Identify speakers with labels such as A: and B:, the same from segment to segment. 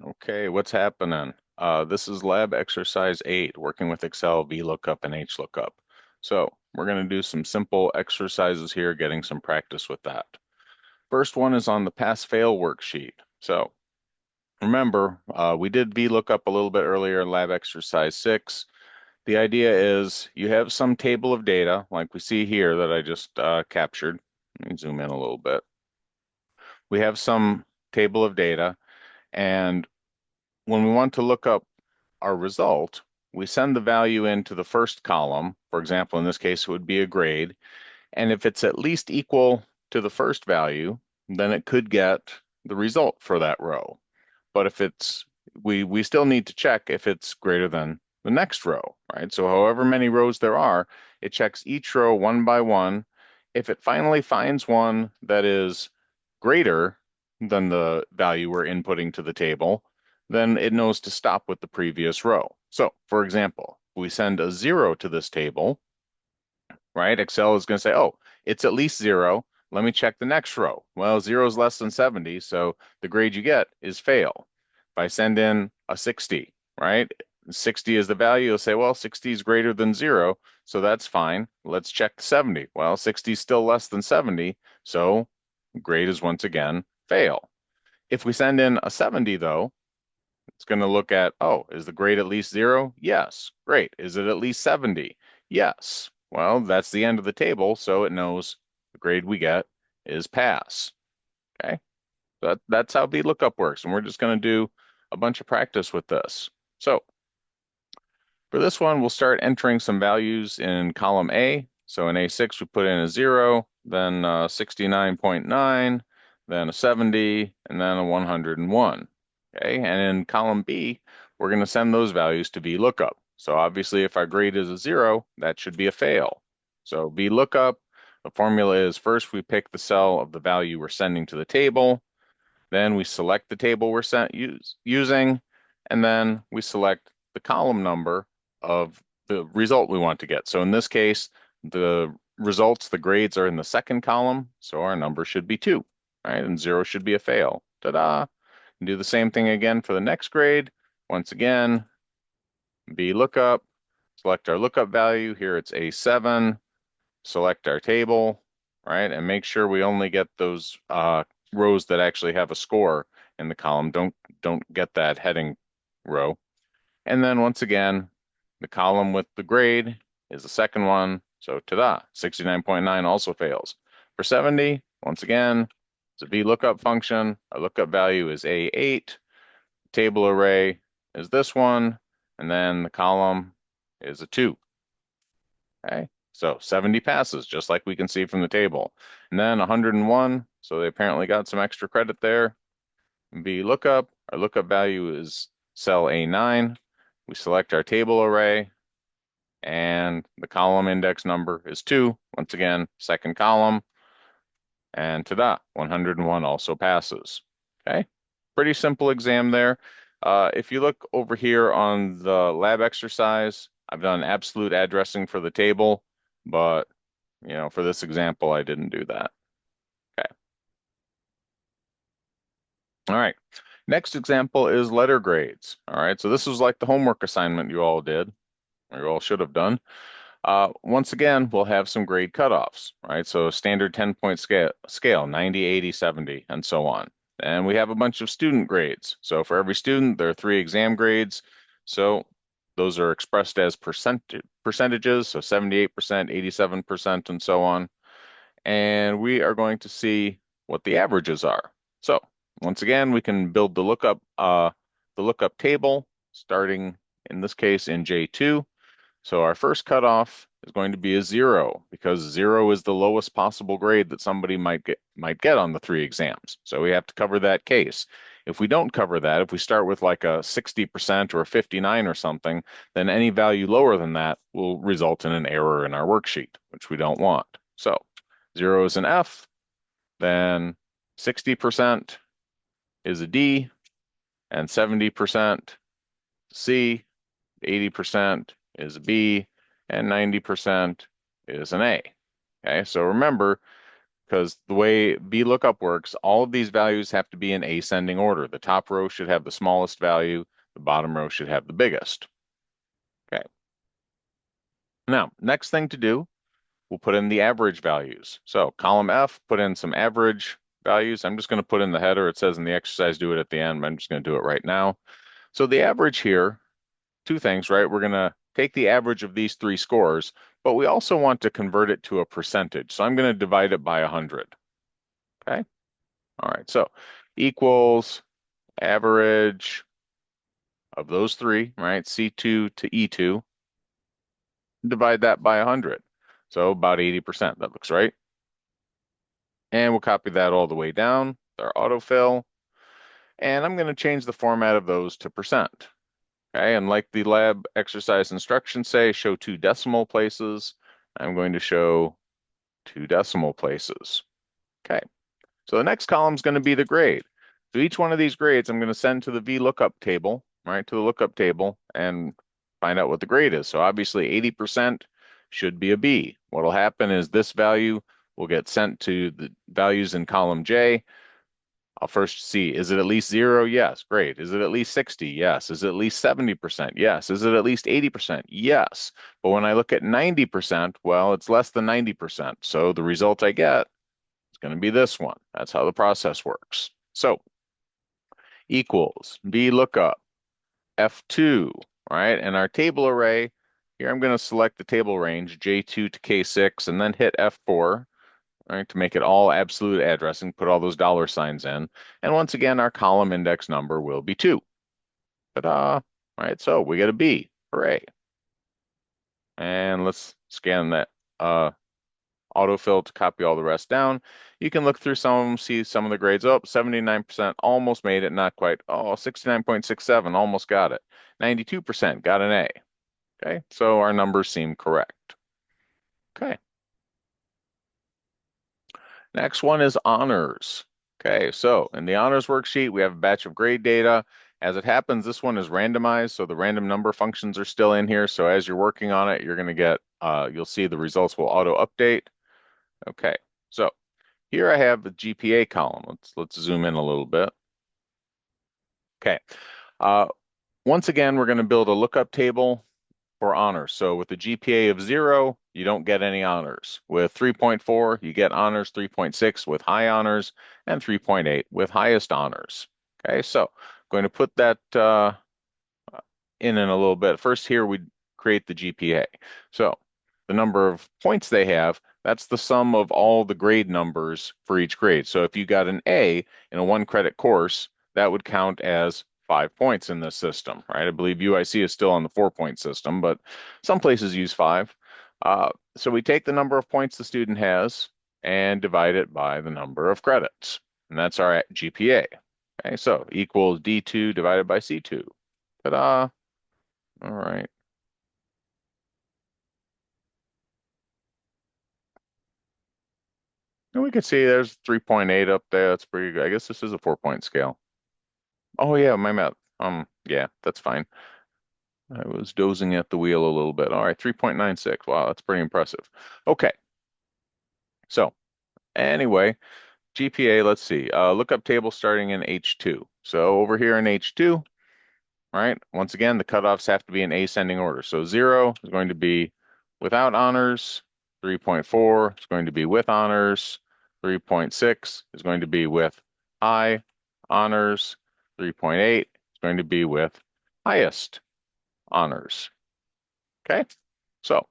A: Okay, what's happening? This is lab exercise 8, working with Excel, VLOOKUP, and HLOOKUP. So we're going to do some simple exercises here, getting some practice with that. First one is on the pass-fail worksheet. So remember, we did VLOOKUP a little bit earlier in lab exercise 6. The idea is you have some table of data, like we see here that I just captured. Let me zoom in a little bit. We have some table of data, and when we want to look up our result, we send the value into the first column. For example, in this case, it would be a grade. And if it's at least equal to the first value, then it could get the result for that row. But if it's, we still need to check if it's greater than the next row, right? So however many rows there are, it checks each row one by one. If it finally finds one that is greater than the value we're inputting to the table, then it knows to stop with the previous row. So, for example, we send a 0 to this table, right? Excel is going to say, oh, it's at least 0. Let me check the next row. Well, 0 is less than 70, so the grade you get is fail. If I send in a 60, right? 60 is the value. You'll say, well, 60 is greater than 0, so that's fine. Let's check 70. Well, 60 is still less than 70, so grade is once again fail. If we send in a 70, though, it's going to look at, oh, is the grade at least 0? Yes. Great. Is it at least 70? Yes. Well, that's the end of the table, so it knows the grade we get is pass. Okay. That's how VLOOKUP works. And we're just going to do a bunch of practice with this. So for this one, we'll start entering some values in column A. So in A6, we put in a 0, then 69.9, then a 70, and then a 101. Okay, and in column B, we're going to send those values to VLOOKUP. So obviously, if our grade is a 0, that should be a fail. So VLOOKUP, the formula is first we pick the cell of the value we're sending to the table, then we select the table we're using, and then we select the column number of the result we want to get. So in this case, the results, the grades are in the second column, so our number should be 2, right? And 0 should be a fail. Ta-da! And do the same thing again for the next grade. Once again, VLOOKUP, select our lookup value. Here it's A7, select our table, right? And make sure we only get those rows that actually have a score in the column. Don't get that heading row. And then once again, the column with the grade is the second one. So ta-da, 69.9 also fails. For 70, once again, it's a VLOOKUP function. Our lookup value is A8. Table array is this one. And then the column is a 2. Okay, so 70 passes, just like we can see from the table. And then 101, so they apparently got some extra credit there. VLOOKUP, our lookup value is cell A9. We select our table array, and the column index number is 2. Once again, second column, and ta-da, 101 also passes. Okay, pretty simple exam there. If you look over here on the lab exercise, I've done absolute addressing for the table, but for this example, I didn't do that. Okay. All right. Next example is letter grades. All right. So this was like the homework assignment you all did, or you all should have done. Once again, we'll have some grade cutoffs, right? So standard 10-point scale, 90, 80, 70, and so on. And we have a bunch of student grades. So for every student, there are 3 exam grades. So those are expressed as percentages, so 78%, 87%, and so on. And we are going to see what the averages are. So once again, we can build the lookup table, starting in this case in J2. So our first cutoff is going to be a 0 because 0 is the lowest possible grade that somebody might get on the 3 exams. So we have to cover that case. If we don't cover that, if we start with like a 60% or a 59 or something, then any value lower than that will result in an error in our worksheet, which we don't want. So 0 is an F, then 60% is a D, and 70% C, 80% is a B, and 90% is an A. Okay, so remember, because the way VLOOKUP works, all of these values have to be in ascending order. The top row should have the smallest value, the bottom row should have the biggest. Okay. Now, next thing to do, we'll put in the average values. So column F, put in some average values. I'm just going to put in the header. It says in the exercise, do it at the end, but I'm just going to do it right now. So the average here, two things, right? We're going to take the average of these three scores, but we also want to convert it to a percentage. So I'm going to divide it by 100. Okay. All right. So equals average of those three, right? C2 to E2. Divide that by 100. So about 80%. That looks right. And we'll copy that all the way down, our autofill. And I'm going to change the format of those to percent. Okay, and like the lab exercise instructions say, show two decimal places. I'm going to show two decimal places. Okay, so the next column is going to be the grade. So each one of these grades I'm going to send to the VLOOKUP table, right, to the lookup table and find out what the grade is. So obviously 80% should be a B. What'll happen is this value will get sent to the values in column J. I'll first see, is it at least 0? Yes, great. Is it at least 60? Yes. Is it at least 70%? Yes. Is it at least 80%? Yes. But when I look at 90%, well, it's less than 90%. So the result I get is going to be this one. That's how the process works. So equals VLOOKUP F2, right? And our table array, here I'm going to select the table range, J2 to K6, and then hit F4. Right, to make it all absolute addressing, put all those dollar signs in. And once again, our column index number will be 2. Ta-da! All right, so we get a B. Hooray. And let's scan that autofill to copy all the rest down. You can look through some of them, see some of the grades. Oh, 79% almost made it, not quite. Oh, 69.67, almost got it. 92% got an A. Okay, so our numbers seem correct. Okay. Next one is honors. Okay, so in the honors worksheet, we have a batch of grade data. As it happens, this one is randomized, so the random number functions are still in here. So as you're working on it, you're going to get, you'll see the results will auto update. Okay, so here I have the GPA column. Let's zoom in a little bit. Okay, uh, once again, we're going to build a lookup table for honors. So with the GPA of 0, you don't get any honors. With 3.4, you get honors, 3.6 with high honors, and 3.8 with highest honors. Okay, so I'm going to put that in a little bit. First here, we create the GPA. So the number of points they have, that's the sum of all the grade numbers for each grade. So if you got an A in a 1-credit course, that would count as 5 points in this system, right? I believe UIC is still on the 4-point system, but some places use 5. So we take the number of points the student has and divide it by the number of credits. And that's our GPA. Okay, so equals D2 divided by C2. Ta-da! All right. And we can see there's 3.8 up there. That's pretty good. I guess this is a 4-point scale. Oh yeah, my math. Yeah, that's fine. I was dozing at the wheel a little bit. All right, 3.96. Wow, that's pretty impressive. Okay. So anyway, GPA, let's see. Lookup table starting in H2. So over here in H2, right? Once again, the cutoffs have to be in ascending order. So 0 is going to be without honors. 3.4 is going to be with honors. 3.6 is going to be with high honors. 3.8 is going to be with highest honors. Okay, so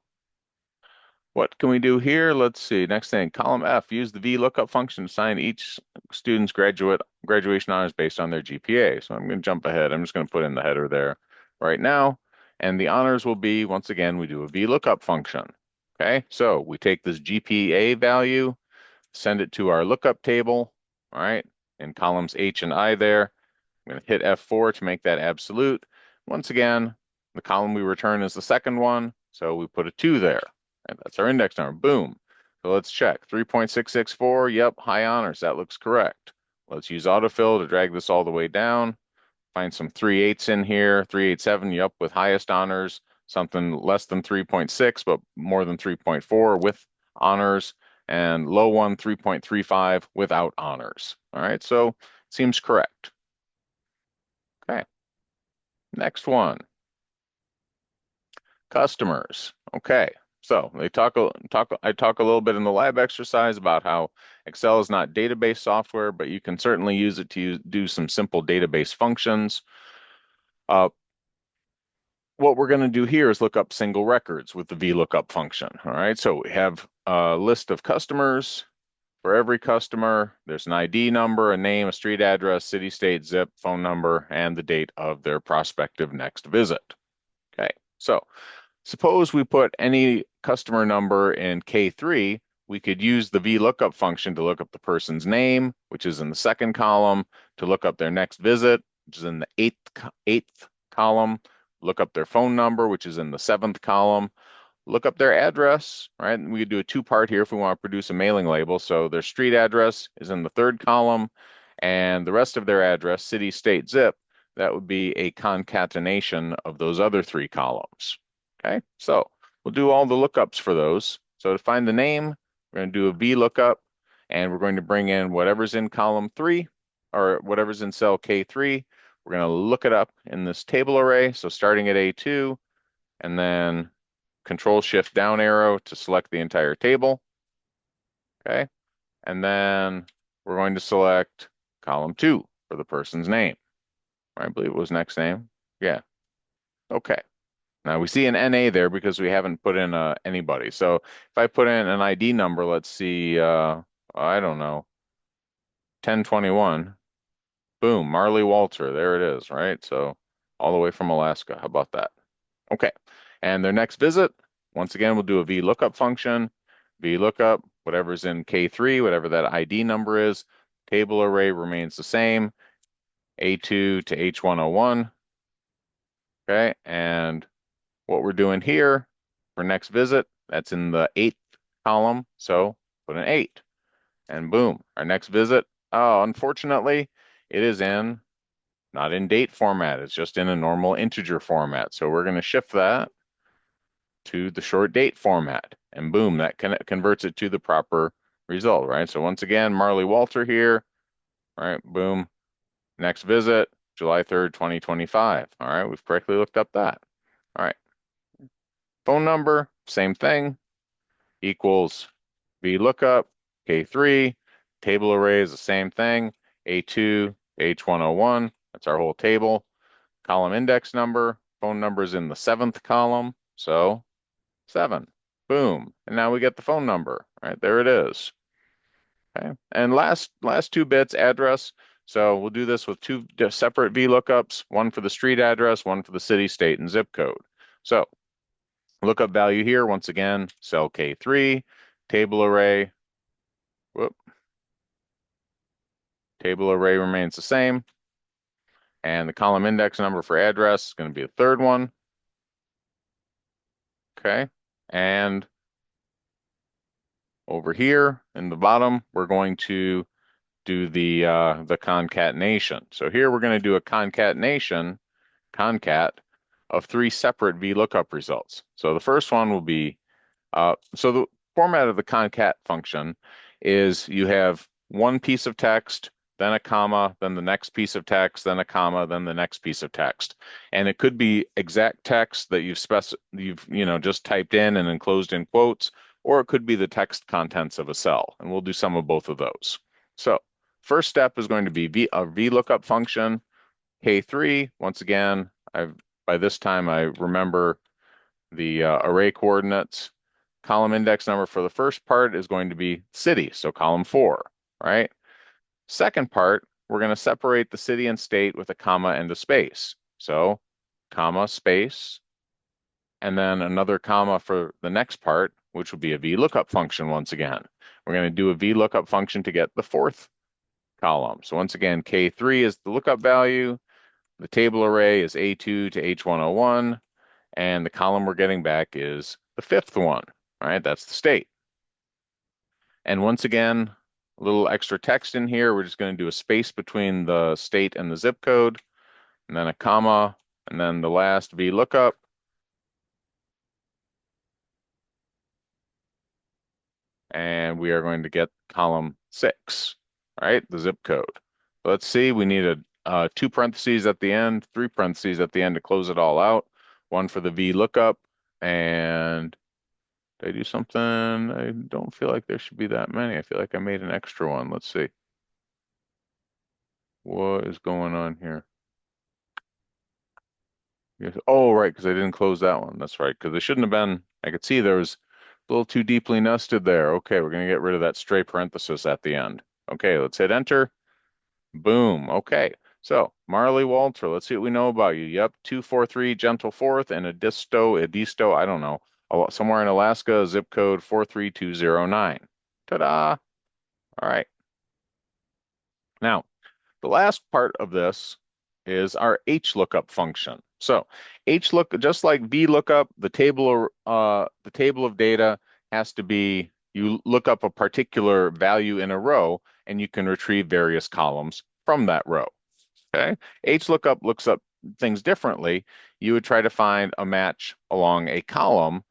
A: what can we do here? Let's see. Next thing, column F, use the VLOOKUP function to assign each student's graduation honors based on their GPA. So I'm going to jump ahead. I'm just going to put in the header there right now. And the honors will be, once again, we do a VLOOKUP function. Okay, so we take this GPA value, send it to our lookup table, all right, in columns H and I there. I'm going to hit F4 to make that absolute. Once again, the column we return is the second one, so we put a 2 there. And that's our index number. Boom. So let's check. 3.664. Yep, high honors. That looks correct. Let's use autofill to drag this all the way down. Find some 3/8s in here. 387. Yep, with highest honors. Something less than 3.6, but more than 3.4 with honors. and low one 3.35 without honors. All right, so seems correct. Okay, next one, customers. Okay, so I talk a little bit in the lab exercise about how Excel is not database software, but you can certainly use it to do some simple database functions. What we're going to do here is look up single records with the VLOOKUP function. All right, so we have a list of customers. For every customer, there's an ID number, a name, a street address, city, state, zip, phone number, and the date of their prospective next visit. Okay, so suppose we put any customer number in K3, we could use the VLOOKUP function to look up the person's name, which is in the second column, to look up their next visit, which is in the eighth column, look up their phone number, which is in the seventh column, look up their address, right? And we could do a two-part here if we want to produce a mailing label. So their street address is in the third column, and the rest of their address, city, state, zip, that would be a concatenation of those other three columns. Okay, so we'll do all the lookups for those. So to find the name, we're going to do a VLOOKUP, and we're going to bring in whatever's in column 3 or whatever's in cell K3. We're going to look it up in this table array. So starting at A2, and then Control-Shift down arrow to select the entire table. Okay, and then we're going to select column 2 for the person's name. I believe it was next name. Yeah. Okay. Now we see an NA there because we haven't put in anybody. So if I put in an ID number, let's see, I don't know, 1021, boom, Marley Walter, there it is, right? So all the way from Alaska. How about that? Okay. And their next visit, once again, we'll do a VLOOKUP function. VLOOKUP, whatever's in K3, whatever that ID number is, table array remains the same, A2 to H101. Okay, and what we're doing here for next visit, that's in the 8th column, so put an 8. And boom, our next visit, oh, unfortunately, it is not in date format, it's just in a normal integer format. So we're going to shift that to the short date format, and boom, that converts it to the proper result, right? So once again, Marley Walter here, right? Boom, next visit, July 3rd, 2025. All right, we've correctly looked up that. All right, phone number, same thing, equals VLOOKUP, K3, table array is the same thing, A2, H101, that's our whole table, column index number, phone number is in the 7th column, so 7. Boom. And now we get the phone number. Right there it is. Okay. And last two bits, address. So we'll do this with two separate VLOOKUPs, one for the street address, one for the city, state, and zip code. So lookup value here, once again, cell K3, table array. Whoop. Table array remains the same. And the column index number for address is going to be the third one. Okay. And over here in the bottom, we're going to do the concatenation. So here we're going to do a concat of 3 separate VLOOKUP results. So the first one will be, so the format of the concat function is you have one piece of text, then a comma, then the next piece of text, then a comma, then the next piece of text. And it could be exact text that you've just typed in and enclosed in quotes, or it could be the text contents of a cell. And we'll do some of both of those. So first step is going to be a VLOOKUP function, K3. Once again, by this time I remember the array coordinates. Column index number for the first part is going to be city, so column 4, right? Second part, we're going to separate the city and state with a comma and a space. So comma, space, and then another comma for the next part, which would be a VLOOKUP function once again. We're going to do a VLOOKUP function to get the 4th column. So once again, K3 is the lookup value. The table array is A2 to H101. And the column we're getting back is the 5th one, right? That's the state. And once again, a little extra text in here. We're just going to do a space between the state and the zip code, and then a comma, and then the last VLOOKUP. and we are going to get column 6, all right, the zip code. Let's see, we need a 2 parentheses at the end, 3 parentheses at the end to close it all out. One for the VLOOKUP, and did I do something? I don't feel like there should be that many. I feel like I made an extra one. Let's see. What is going on here? Yes. Oh, right, because I didn't close that one. That's right, because it shouldn't have been. I could see there was a little too deeply nested there. Okay, we're going to get rid of that stray parenthesis at the end. Okay, let's hit enter. Boom. Okay, so Marley Walter, let's see what we know about you. Yep, 243 Gentle Fourth and Edisto, I don't know, somewhere in Alaska, zip code 43209. Ta-da! All right. Now, the last part of this is our HLOOKUP function. So HLOOK, just like VLOOKUP, the table of data has to be, you look up a particular value in a row and you can retrieve various columns from that row. Okay. HLOOKUP looks up things differently. You would try to find a match along a column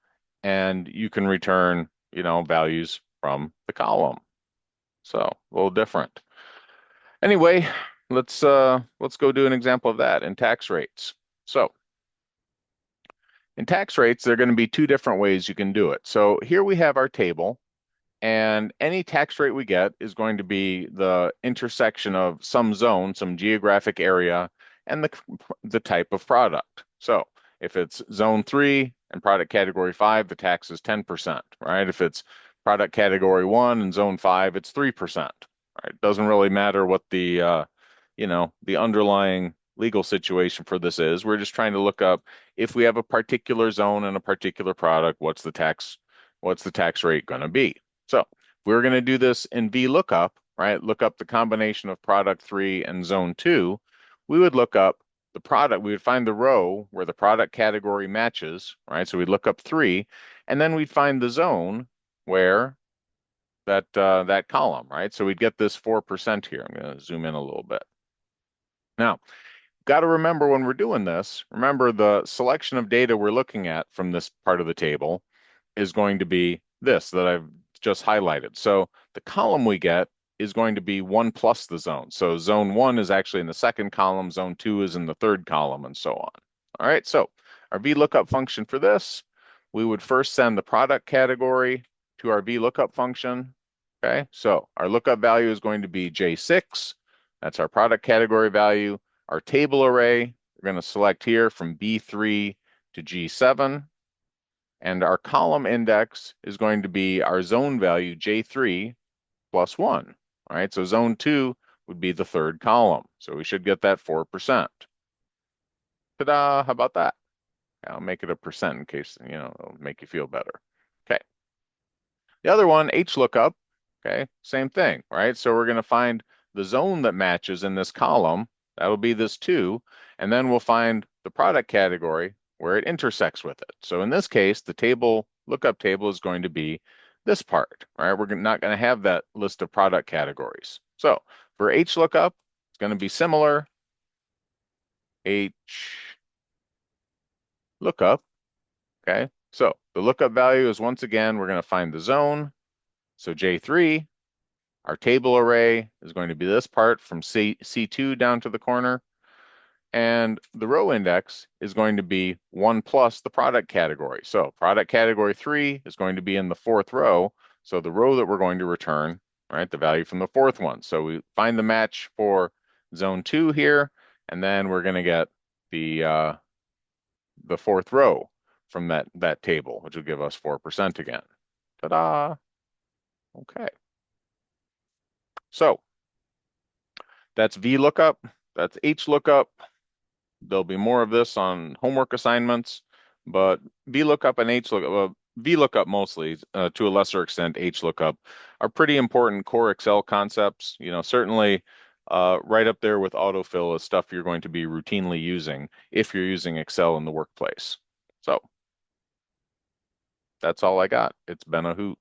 A: and you can return, values from the column. So a little different. Anyway, let's go do an example of that in tax rates. So in tax rates, there are going to be 2 different ways you can do it. So here we have our table, and any tax rate we get is going to be the intersection of some zone, some geographic area, and the type of product. So if it's zone 3 and product category 5, the tax is 10%, right? If it's product category 1 and zone 5, it's 3%. Right? It doesn't really matter what the underlying legal situation for this is. We're just trying to look up if we have a particular zone and a particular product, what's the tax rate going to be? So if we're going to do this in VLOOKUP, right? Look up the combination of product 3 and zone 2. We would look up the product. We would find the row where the product category matches, right? So we'd look up 3, and then we'd find the zone where that column, right? So we'd get this 4% here. I'm going to zoom in a little bit. Now, got to remember when we're doing this, remember the selection of data we're looking at from this part of the table is going to be this that I've just highlighted. So the column we get is going to be 1 plus the zone. So zone 1 is actually in the second column, zone 2 is in the third column, and so on. All right, so our VLOOKUP function for this, we would first send the product category to our VLOOKUP function. Okay, so our lookup value is going to be J6. That's our product category value. Our table array, we're going to select here from B3 to G7. And our column index is going to be our zone value, J3 plus 1. All right, so zone 2 would be the third column. So we should get that 4%. Ta-da, how about that? I'll make it a percent in case, it'll make you feel better. Okay. The other one, HLOOKUP, okay, same thing, right? So we're going to find the zone that matches in this column. That'll be this 2. And then we'll find the product category where it intersects with it. So in this case, the lookup table is going to be this part, right? We're not going to have that list of product categories. So for HLOOKUP, it's going to be similar. HLOOKUP, okay? So the lookup value is, once again, we're going to find the zone. So J3, our table array is going to be this part from C2 down to the corner. And the row index is going to be 1 plus the product category. So product category 3 is going to be in the 4th row. So the row that we're going to return, right, the value from the 4th one. So we find the match for zone 2 here, and then we're going to get the 4th row from that table, which will give us 4% again. Ta-da! Okay. So that's VLOOKUP, that's HLOOKUP. There'll be more of this on homework assignments, but VLOOKUP and HLOOKUP, VLOOKUP mostly, to a lesser extent, HLOOKUP, are pretty important core Excel concepts. Certainly right up there with autofill is stuff you're going to be routinely using if you're using Excel in the workplace. So that's all I got. It's been a hoot.